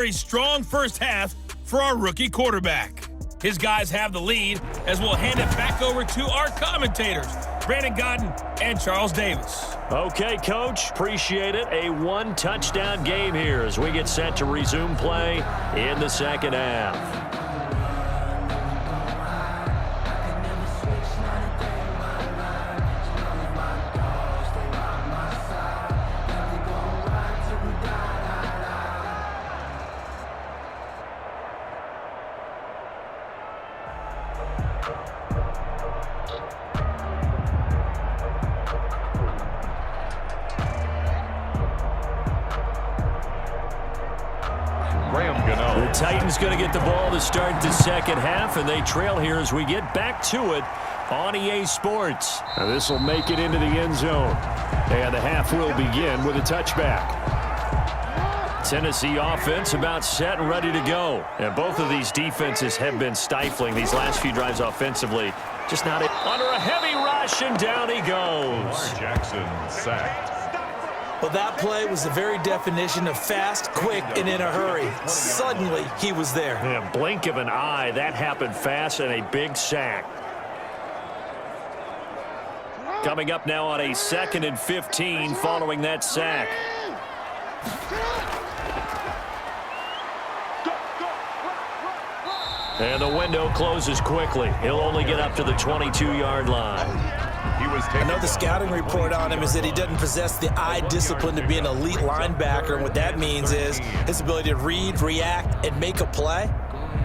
Very strong first half for our rookie quarterback. His guys have the lead as we'll hand it back over to our commentators, Brandon Godden and Charles Davis. Okay, Coach, appreciate it. A one-touchdown game here as we get set to resume play in the second half. The Titans going to get the ball to start the second half, and they trail here as we get back to it on EA Sports. Now this will make it into the end zone, and the half will begin with a touchback. Tennessee offense about set and ready to go. And both of these defenses have been stifling these last few drives offensively. Just not under a heavy rush, and down he goes. Jackson sacked. Well, that play was the very definition of fast, quick, and in a hurry. Suddenly, he was there. In a blink of an eye, that happened fast, and a big sack. Coming up now on a 2nd and 15 following that sack. And the window closes quickly. He'll only get up to the 22-yard line. I know the scouting report on him is that he doesn't possess the eye discipline to be an elite linebacker, and what that means is his ability to read, react, and make a play.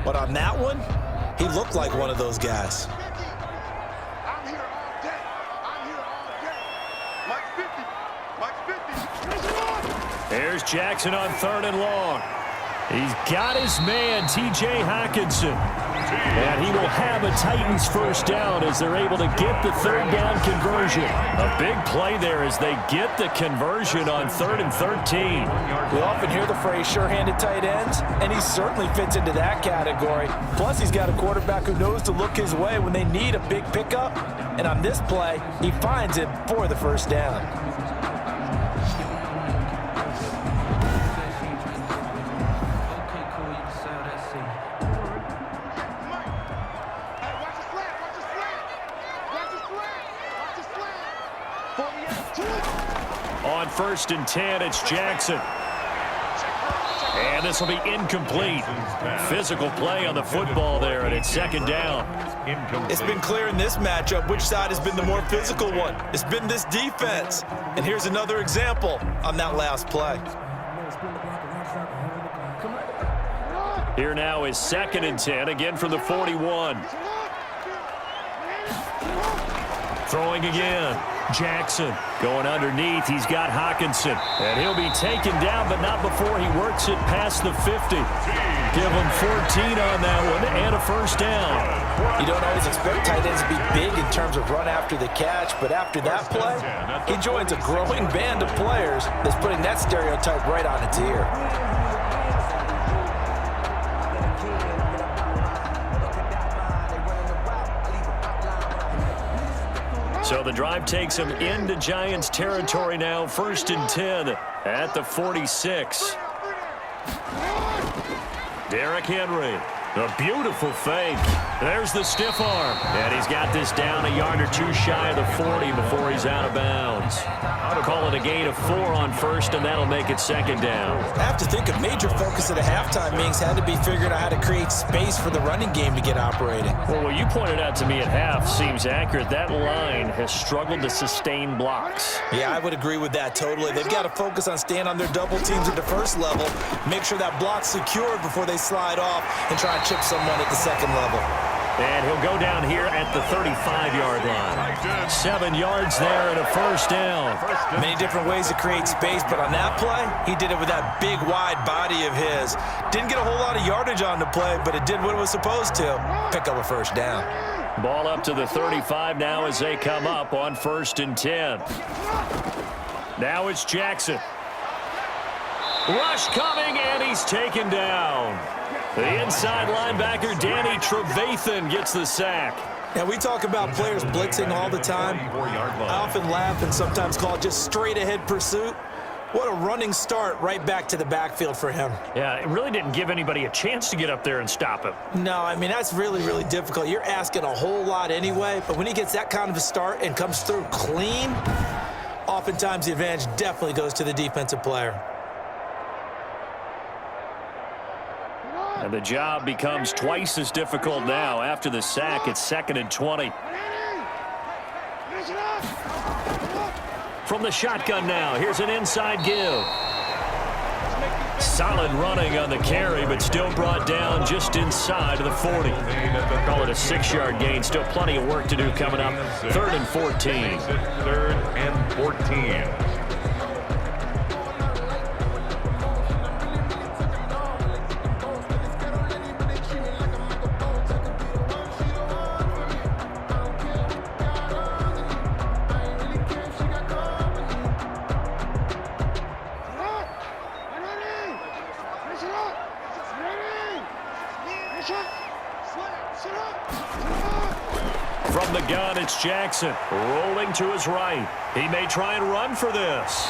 But on that one, he looked like one of those guys. I'm here all day. I'm here all day. Mike 50. There's Jackson on 3rd and long. He's got his man, T.J. Hockenson. And he will have a Titans first down as they're able to get the 3rd down conversion. A big play there as they get the conversion on 3rd and 13. We often hear the phrase sure-handed tight ends, and he certainly fits into that category. Plus, he's got a quarterback who knows to look his way when they need a big pickup. And on this play, he finds it for the first down. On 1st and 10, it's Jackson. And this will be incomplete. Physical play on the football there, and it's 2nd down. It's been clear in this matchup which side has been the more physical one. It's been this defense. And here's another example on that last play. Here now is 2nd and 10, again from the 41. Throwing again. Jackson going underneath. He's got Hockenson. And he'll be taken down, but not before he works it past the 50. Give him 14 on that one and a first down. You don't always expect tight ends to be big in terms of run after the catch, but after that play, he joins a growing band of players that's putting that stereotype right on its ear. So the drive takes him into Giants territory now. 1st and 10 at the 46. Derrick Henry. A beautiful fake. There's the stiff arm. And he's got this down a yard or two shy of the 40 before he's out of bounds. Call it a gain of 4 on 1st, and that'll make it 2nd down. I have to think a major focus at a halftime means had to be figuring out how to create space for the running game to get operating. Well, what you pointed out to me at half seems accurate. That line has struggled to sustain blocks. Yeah, I would agree with that totally. They've got to focus on staying on their double teams at the first level, make sure that block's secured before they slide off and try and chip someone at the 2nd level. And he'll go down here at the 35-yard line. 7 yards there and a first down. Many different ways to create space, but on that play, he did it with that big, wide body of his. Didn't get a whole lot of yardage on the play, but it did what it was supposed to. Pick up a first down. Ball up to the 35 now as they come up on 1st and 10. Now it's Jackson. Rush coming, and he's taken down. The inside linebacker, Danny Trevathan, gets the sack. Now, we talk about players blitzing all the time. I often laugh and sometimes call it just straight-ahead pursuit. What a running start right back to the backfield for him. Yeah, it really didn't give anybody a chance to get up there and stop him. No, I mean, that's really, really difficult. You're asking a whole lot anyway, but when he gets that kind of a start and comes through clean, oftentimes the advantage definitely goes to the defensive player. And the job becomes twice as difficult now. After the sack, it's 2nd and 20. From the shotgun now, here's an inside give. Solid running on the carry, but still brought down just inside of the 40. Call it a 6-yard gain. Still plenty of work to do coming up. 3rd and 14. 3rd and 14. From the gun, it's Jackson rolling to his right. He may try and run for this.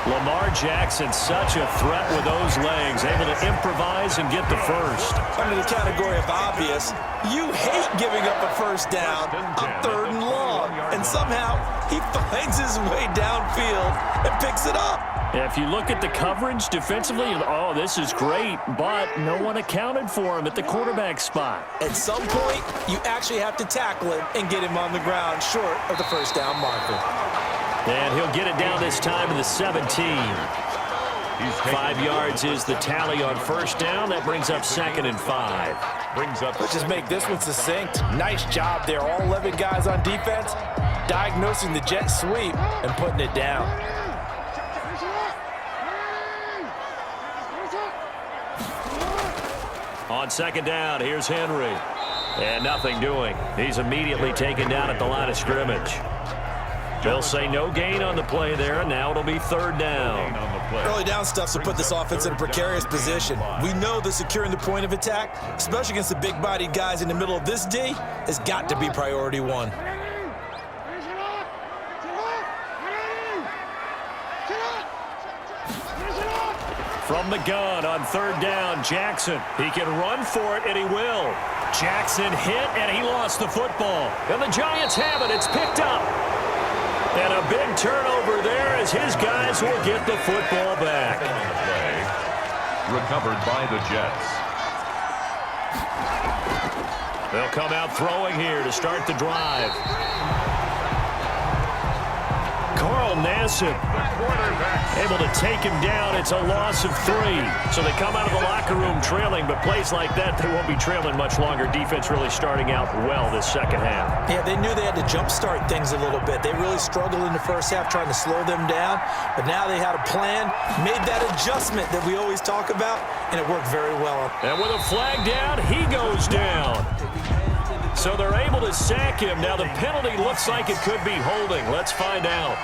Lamar Jackson, such a threat with those legs, able to improvise and get the first. Under the category of obvious, you hate giving up a first down on 3rd and long, and somehow he finds his way downfield and picks it up. If you look at the coverage defensively, oh, this is great, but no one accounted for him at the quarterback spot. At some point, you actually have to tackle him and get him on the ground short of the first down marker. And he'll get it down this time to the 17. 5 yards is the tally on first down. That brings up 2nd and 5. Let's just make this one succinct. Nice job there. All 11 guys on defense diagnosing the jet sweep and putting it down. On 2nd down, here's Henry. And nothing doing. He's immediately taken down at the line of scrimmage. They'll say no gain on the play there, and now it'll be 3rd down. Early down stuff to put this offense in a precarious position. We know that securing the point of attack, especially against the big-bodied guys in the middle of this D, has got to be priority 1. From the gun on 3rd down, Jackson. He can run for it, and he will. Jackson hit, and he lost the football. And the Giants have it. It's picked up. And a big turnover there as his guys will get the football back. Recovered by the Jets. They'll come out throwing here to start the drive. Carl Nassib able to take him down. It's a loss of 3. So they come out of the locker room trailing, but plays like that, they won't be trailing much longer. Defense really starting out well this second half. Yeah, they knew they had to jumpstart things a little bit. They really struggled in the first half trying to slow them down, but now they had a plan, made that adjustment that we always talk about, and it worked very well. And with a flag down, he goes down. So they're able to sack him. Now the penalty looks like it could be holding. Let's find out.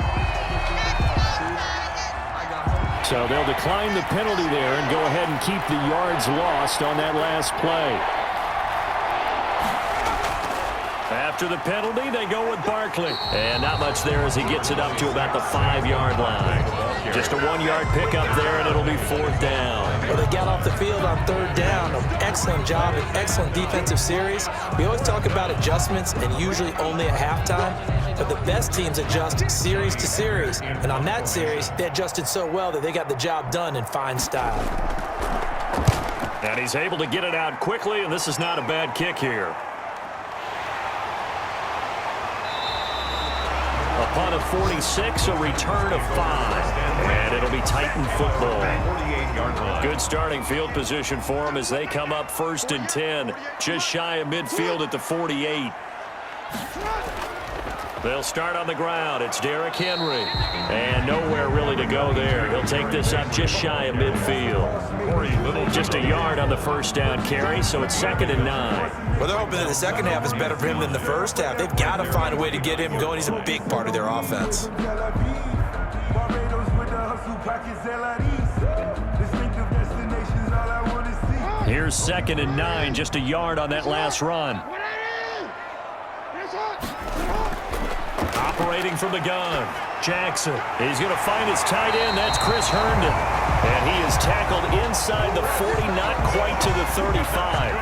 So they'll decline the penalty there and go ahead and keep the yards lost on that last play. After the penalty, they go with Barkley. And not much there as he gets it up to about the 5-yard line. Just a 1-yard pickup there, and it'll be 4th down. Well, they got off the field on 3rd down. An excellent job, an excellent defensive series. We always talk about adjustments, and usually only at halftime. But the best teams adjust series to series. And on that series, they adjusted so well that they got the job done in fine style. And he's able to get it out quickly, and this is not a bad kick here. Upon a 46, a return of 5. And it'll be Titan football. Good starting field position for them as they come up 1st and 10. Just shy of midfield at the 48. They'll start on the ground. It's Derrick Henry. And nowhere really to go there. He'll take this up just shy of midfield. Just a yard on the first down carry, so it's 2nd and 9. Well, they're hoping that the second half is better for him than the first half. They've got to find a way to get him going. He's a big part of their offense. Here's 2nd and 9, just a yard on that last run. Operating from the gun, Jackson. He's going to find his tight end. That's Chris Herndon. And he is tackled inside the 40, not quite to the 35.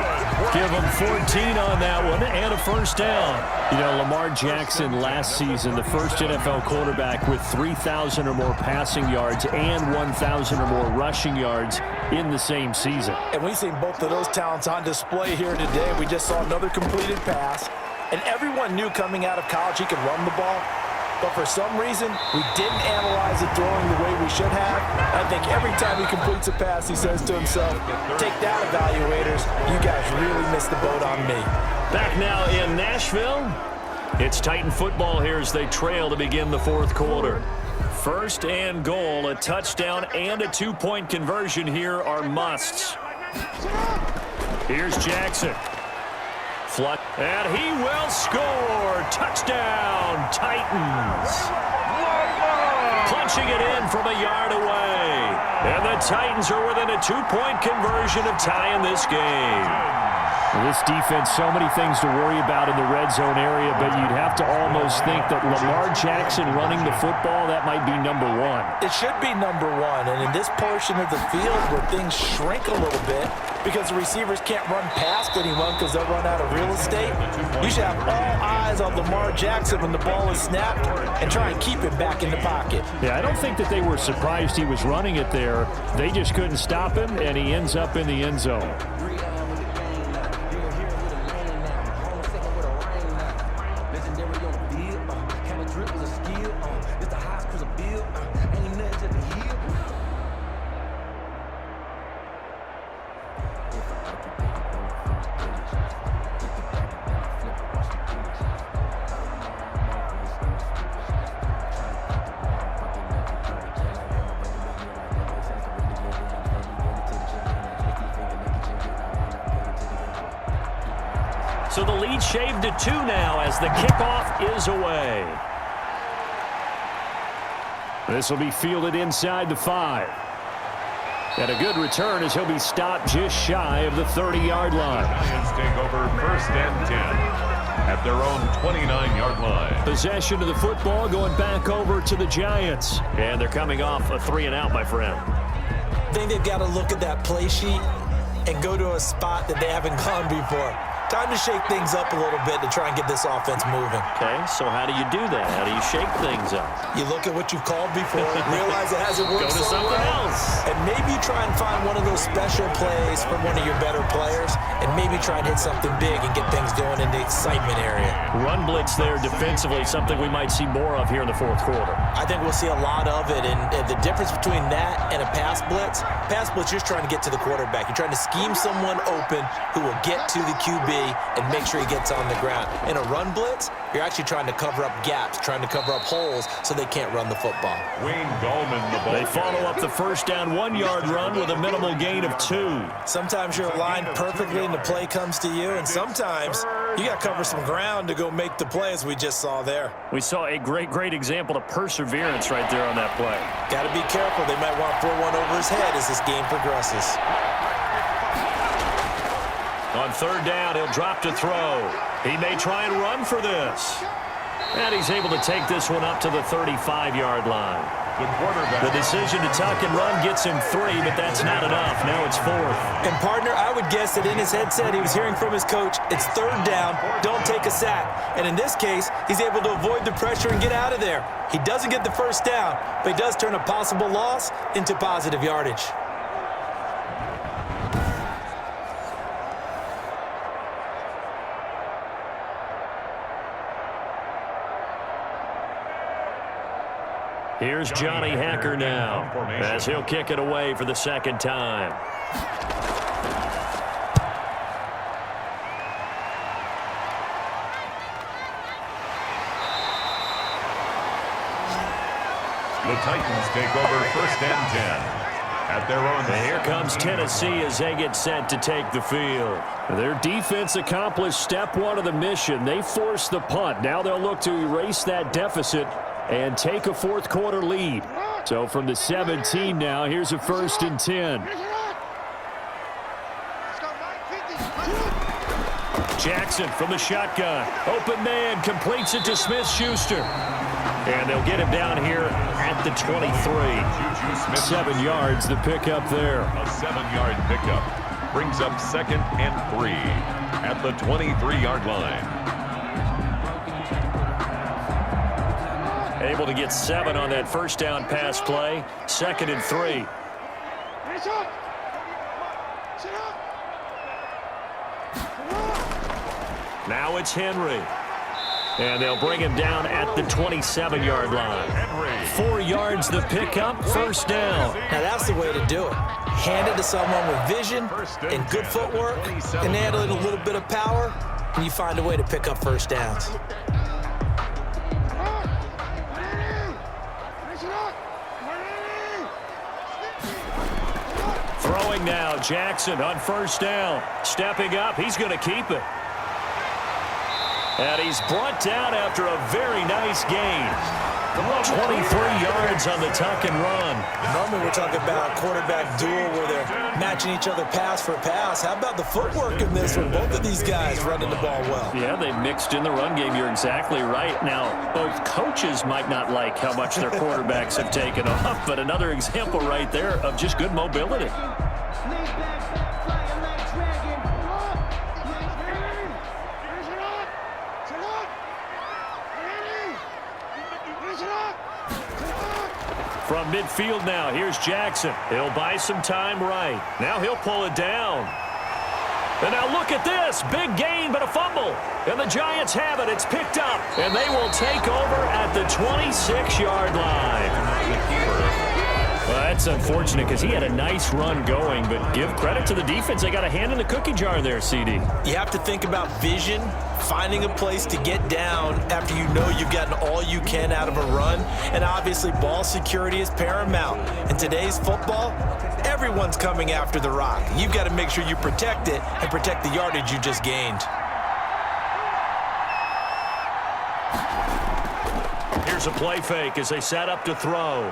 Give him 14 on that one and a first down. You know, Lamar Jackson last season, the first NFL quarterback with 3,000 or more passing yards and 1,000 or more rushing yards in the same season. And we've seen both of those talents on display here today. We just saw another completed pass. And everyone knew coming out of college he could run the ball. But for some reason, we didn't analyze it throwing the way we should have. I think every time he completes a pass, he says to himself, take that, evaluators. You guys really missed the boat on me. Back now in Nashville. It's Titan football here as they trail to begin the fourth quarter. First and goal, a touchdown and a two-point conversion here are musts. Here's Jackson. And he will score. Touchdown, Titans. Punching it in from a yard away. And the Titans are within a two-point conversion of tying this game. This defense, so many things to worry about in the red zone area, but you'd have to almost think that Lamar Jackson running the football, that might be number one. It should be number one, and in this portion of the field where things shrink a little bit because the receivers can't run past anyone because they'll run out of real estate, you should have all eyes on Lamar Jackson when the ball is snapped and try and keep him back in the pocket. Yeah, I don't think that they were surprised he was running it there. They just couldn't stop him, and he ends up in the end zone. So the lead shaved to 2 now as the kickoff is away. This will be fielded inside the 5. And a good return as he'll be stopped just shy of the 30-yard line. Lions take over first and 10 at their own 29-yard line. Possession of the football going back over to the Giants. And they're coming off a 3-and-out, my friend. I think they've got to look at that play sheet and go to a spot that they haven't gone before. Time to shake things up a little bit to try and get this offense moving. Okay, so how do you do that? How do you shake things up? You look at what you've called before, realize it hasn't worked Go to so something well, else. and maybe try and find one of those special plays from one of your better players, and maybe try and hit something big and get things going in the excitement area. Run blitz there defensively, something we might see more of here in the fourth quarter. I think we'll see a lot of it, and the difference between that and a pass blitz, you're just trying to get to the quarterback. You're trying to scheme someone open who will get to the QB and make sure he gets on the ground. In a run blitz, you're actually trying to cover up gaps, trying to cover up holes so they can't run the football. Wayne Gallman, the ball. They follow up the first down 1-yard run with a minimal gain of 2. Sometimes you're aligned perfectly and the play comes to you, and sometimes you got to cover some ground to go make the play, as we just saw there. We saw a great example of perseverance right there on that play. Got to be careful. They might want to throw one over his head as this game progresses. On third down, he'll drop to throw. He may try and run for this. And he's able to take this one up to the 35-yard line. The quarterback. The decision to tuck and run gets him 3, but that's not enough. Now it's 4th. And, partner, I would guess that in his headset he was hearing from his coach, it's third down, don't take a sack. And in this case, he's able to avoid the pressure and get out of there. He doesn't get the first down, but he does turn a possible loss into positive yardage. Here's Johnny Hacker now as he'll kick it away for the second time. The Titans take over first and 10 at their own. And here comes Tennessee as they get set to take the field. Their defense accomplished step 1 of the mission. They forced the punt. Now they'll look to erase that deficit and take a fourth quarter lead. So from the 17 now, here's a first and 10. Jackson from the shotgun. Open man, completes it to Smith-Schuster. And they'll get him down here at the 23. 7 yards, the pickup there. A 7-yard pickup brings up 2nd and 3 at the 23-yard line. Able to get 7 on that first down pass play. 2nd and 3. Now it's Henry. And they'll bring him down at the 27-yard line. 4 yards the pickup, first down. Now that's the way to do it. Hand it to someone with vision and good footwork, and add in a little bit of power, and you find a way to pick up first downs. Throwing now, Jackson on first down. Stepping up, he's going to keep it. And he's brought down after a very nice gain. 23 yards on the tuck and run. Normally we're talking about a quarterback duel where they're matching each other pass for pass. How about the footwork in this with both of these guys running the ball well? Yeah, they mixed in the run game. You're exactly right. Now, both coaches might not like how much their quarterbacks have taken off, but another example right there of just good mobility. From midfield now, here's Jackson. He'll buy some time right. Now he'll pull it down. And now look at this. Big gain, but a fumble. And the Giants have it. It's picked up. And they will take over at the 26-yard line. Well, that's unfortunate because he had a nice run going, but give credit to the defense. They got a hand in the cookie jar there, CD. You have to think about vision, finding a place to get down after you know you've gotten all you can out of a run, and obviously ball security is paramount. In today's football, everyone's coming after the rock. You've got to make sure you protect it and protect the yardage you just gained. Here's a play fake as they set up to throw.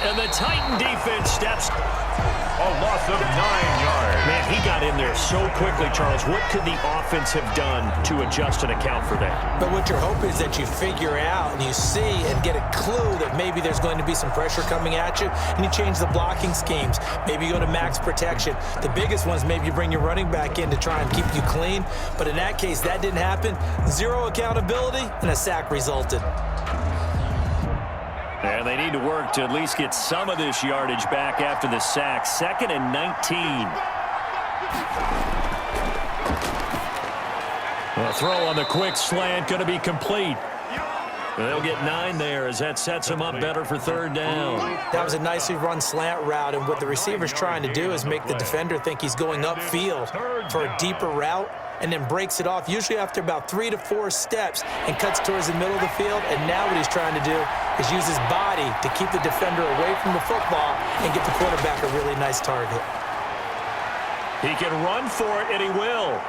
And the Titan defense steps. A loss of 9 yards. Man, he got in there so quickly, Charles. What could the offense have done to adjust and account for that? But what your hope is that you figure out and you see and get a clue that maybe there's going to be some pressure coming at you, and you change the blocking schemes. Maybe you go to max protection. The biggest one is maybe you bring your running back in to try and keep you clean. But in that case, that didn't happen. 0 accountability, and a sack resulted. And they need to work to at least get some of this yardage back after the sack. 2nd and 19. A throw on the quick slant going to be complete. They'll get 9 there as that sets them up better for 3rd down. That was a nicely run slant route, and what the receiver's trying to do is make the defender think he's going upfield for a deeper route, and then breaks it off, usually after about 3 to 4 steps, and cuts towards the middle of the field. And now what he's trying to do is use his body to keep the defender away from the football and get the quarterback a really nice target. He can run for it, and he will.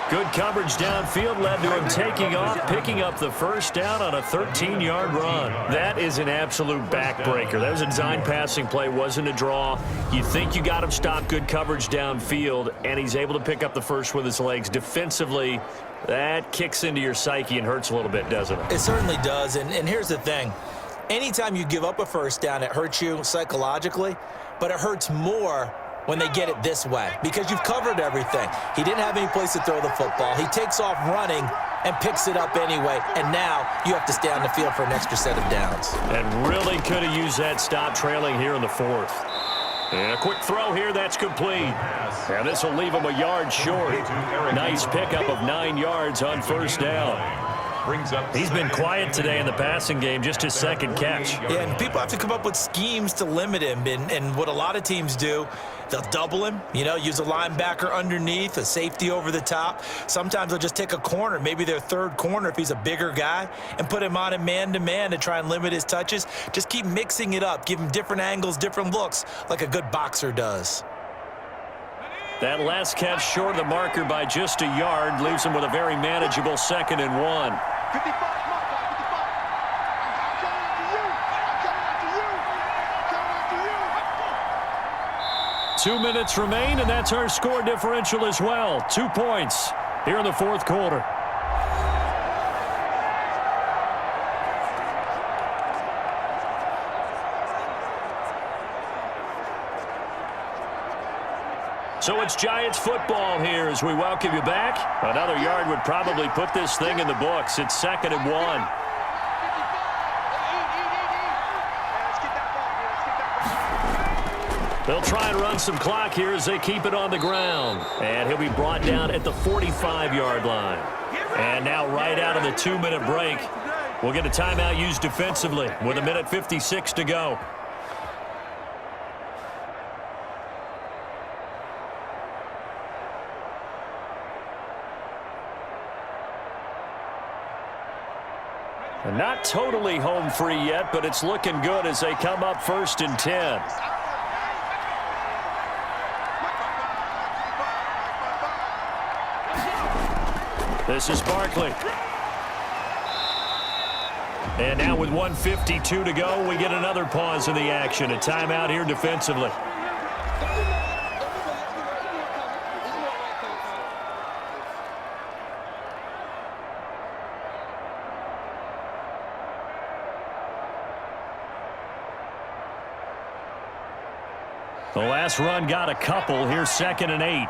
Good coverage downfield led to him taking off, picking up the first down on a 13-yard run. That is an absolute backbreaker. That was a design passing play, wasn't a draw. You think you got him stopped, good coverage downfield, and he's able to pick up the first with his legs. Defensively, that kicks into your psyche and hurts a little bit, doesn't it? It certainly does, and here's the thing. Anytime you give up a first down, it hurts you psychologically, but it hurts more when they get it this way, because you've covered everything. He didn't have any place to throw the football. He takes off running and picks it up anyway, and now you have to stay on the field for an extra set of downs. And really could have used that stop trailing here in the 4th. And a quick throw here, that's complete. And this will leave him a yard short. Nice pickup of 9 yards on first down. He's been quiet today in the passing game, just his 2nd catch. Yeah, and people have to come up with schemes to limit him, and what a lot of teams do, they'll double him, use a linebacker underneath, a safety over the top. Sometimes they'll just take a corner, maybe their 3rd corner if he's a bigger guy, and put him on a man-to-man to try and limit his touches. Just keep mixing it up, give him different angles, different looks, like a good boxer does. That last catch short of the marker by just a yard leaves him with a very manageable 2nd and 1. 2 minutes remain, and that's our score differential as well. 2 points here in the 4th quarter. So it's Giants football here as we welcome you back. Another yard would probably put this thing in the books. It's 2nd and 1. They'll try and run some clock here as they keep it on the ground. And he'll be brought down at the 45-yard line. And now right out of the 2-minute break, we'll get a timeout used defensively with 1:56 to go. And not totally home free yet, but it's looking good as they come up 1st and 10. This is Barkley. And now with 1:52 to go, we get another pause in the action. A timeout here defensively. The last run got a couple. Here's 2nd and 8.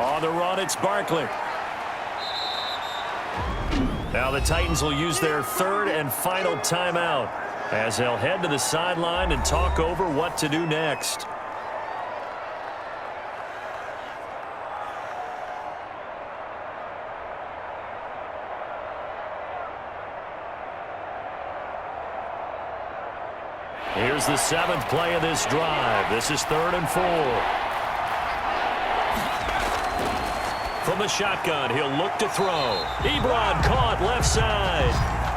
On the run, it's Barkley. Now the Titans will use their 3rd and final timeout as they'll head to the sideline and talk over what to do next. Here's the 7th play of this drive. This is 3rd and 4. From the shotgun, he'll look to throw. Ebron caught left side.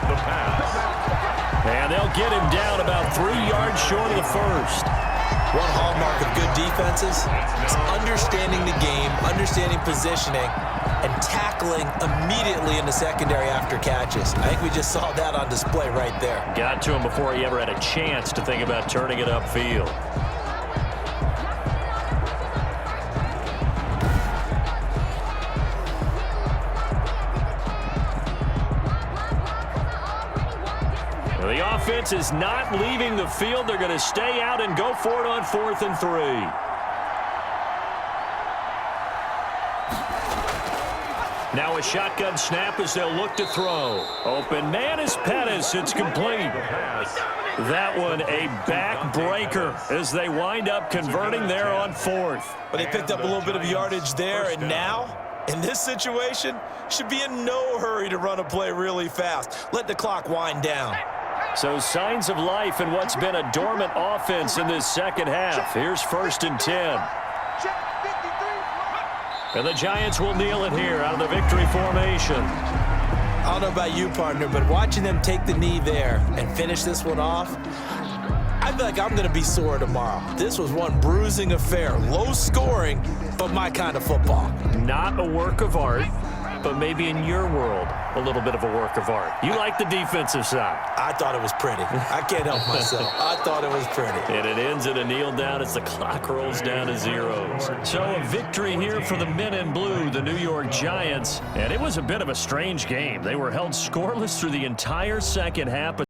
The pass. And they'll get him down about 3 yards short of the first. One hallmark of good defenses is understanding the game, understanding positioning, and tackling immediately in the secondary after catches. I think we just saw that on display right there. Got to him before he ever had a chance to think about turning it upfield. The offense is not leaving the field. They're going to stay out and go for it on 4th and 3. Now a shotgun snap as they'll look to throw. Open man is Pettis. It's complete. That one a backbreaker as they wind up converting there on 4th. But they picked up a little bit of yardage there, and now, in this situation, should be in no hurry to run a play really fast. Let the clock wind down. So signs of life in what's been a dormant offense in this second half. Here's 1st and 10. And the Giants will kneel it here out of the victory formation. I don't know about you, partner, but watching them take the knee there and finish this one off, I feel like I'm going to be sore tomorrow. This was one bruising affair. Low scoring, but my kind of football. Not a work of art, but maybe in your world, a little bit of a work of art. You like the defensive side. I thought it was pretty. I can't help myself. I thought it was pretty. And it ends in a kneel down as the clock rolls down to zeros. So a victory here for the men in blue, the New York Giants. And it was a bit of a strange game. They were held scoreless through the entire second half.